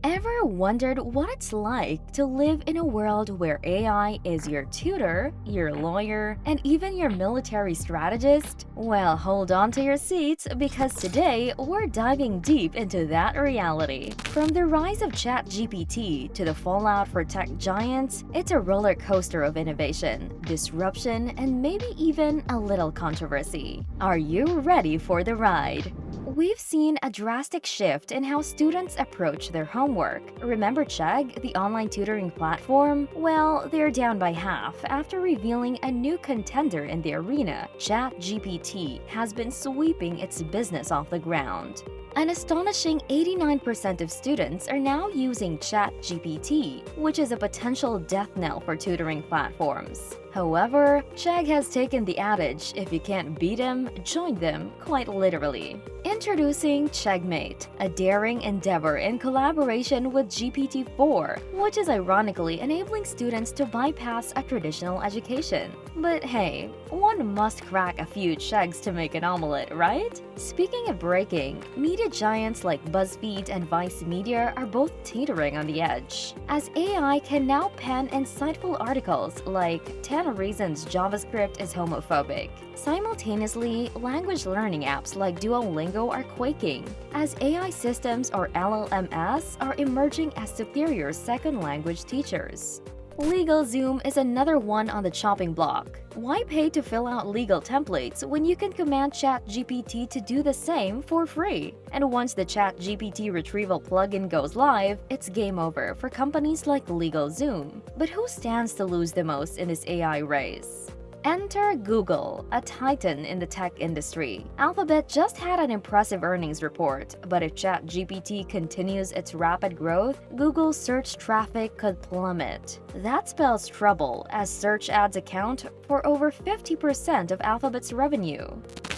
Ever wondered what it's like to live in a world where AI is your tutor, your lawyer, and even your military strategist? Well, hold on to your seats because today we're diving deep into that reality. From the rise of ChatGPT to the fallout for tech giants, it's a roller coaster of innovation, disruption, and maybe even a little controversy. Are you ready for the ride? We've seen a drastic shift in how students approach their homework. Remember Chegg, the online tutoring platform? Well, they're down by half after revealing a new contender in the arena. ChatGPT has been sweeping its business off the ground. An astonishing 89% of students are now using ChatGPT, which is a potential death knell for tutoring platforms. However, Chegg has taken the adage, if you can't beat them, join them, quite literally. Introducing CheggMate, a daring endeavor in collaboration with GPT-4, which is ironically enabling students to bypass a traditional education. But hey, one must crack a few Cheggs to make an omelette, right? Speaking of breaking, media giants like BuzzFeed and Vice Media are both teetering on the edge, as AI can now pen insightful articles like 10 reasons JavaScript is homophobic. Simultaneously, language learning apps like Duolingo are quaking, as AI systems or LLMs are emerging as superior second language teachers. LegalZoom is another one on the chopping block. Why pay to fill out legal templates when you can command ChatGPT to do the same for free? And once the ChatGPT retrieval plugin goes live, it's game over for companies like LegalZoom. But who stands to lose the most in this AI race? Enter Google, a titan in the tech industry. Alphabet just had an impressive earnings report, but if ChatGPT continues its rapid growth, Google's search traffic could plummet. That spells trouble, as search ads account for over 50% of Alphabet's revenue.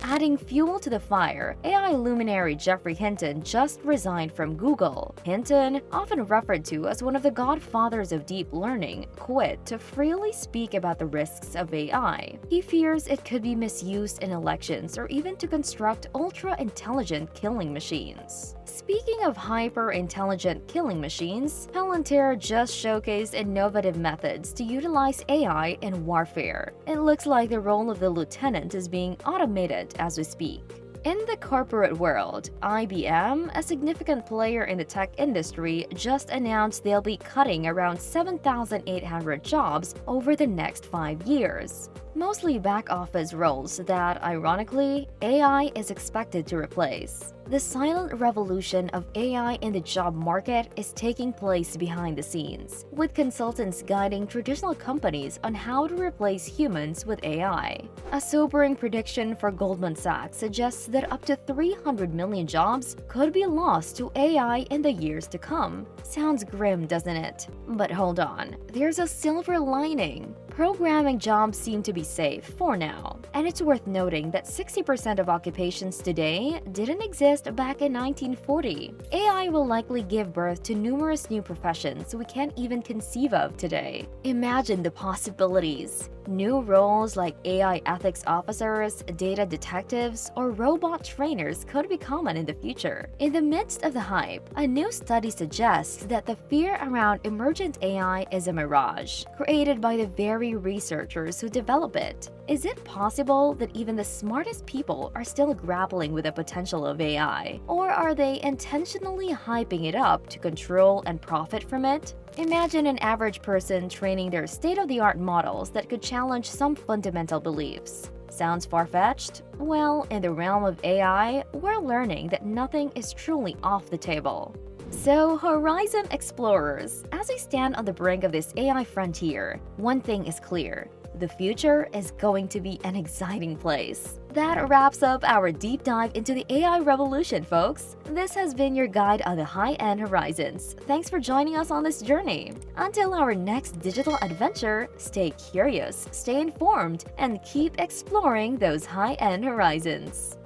Adding fuel to the fire, AI luminary Geoffrey Hinton just resigned from Google. Hinton, often referred to as one of the godfathers of deep learning, quit to freely speak about the risks of AI. He fears it could be misused in elections or even to construct ultra-intelligent killing machines. Speaking of hyper-intelligent killing machines, Palantir just showcased innovative methods to utilize AI in warfare. It looks like the role of the lieutenant is being automated as we speak. In the corporate world, IBM, a significant player in the tech industry, just announced they'll be cutting around 7,800 jobs over the next 5 years. Mostly back-office roles that, ironically, AI is expected to replace. The silent revolution of AI in the job market is taking place behind the scenes, with consultants guiding traditional companies on how to replace humans with AI. A sobering prediction for Goldman Sachs suggests that up to 300 million jobs could be lost to AI in the years to come. Sounds grim, doesn't it? But hold on, there's a silver lining. Programming jobs seem to be safe for now, and it's worth noting that 60% of occupations today didn't exist back in 1940. AI will likely give birth to numerous new professions we can't even conceive of today. Imagine the possibilities. New roles like AI ethics officers, data detectives, or robot trainers could be common in the future. In the midst of the hype, a new study suggests that the fear around emergent AI is a mirage, created by the very researchers who develop it. Is it possible that even the smartest people are still grappling with the potential of AI? Or are they intentionally hyping it up to control and profit from it? Imagine an average person training their state-of-the-art models that could challenge some fundamental beliefs. Sounds far-fetched? Well, in the realm of AI, we're learning that nothing is truly off the table. So, Horizon Explorers, as we stand on the brink of this AI frontier, one thing is clear. The future is going to be an exciting place. That wraps up our deep dive into the AI revolution, folks. This has been your guide on the high-end horizons. Thanks for joining us on this journey. Until our next digital adventure, stay curious, stay informed, and keep exploring those high-end horizons.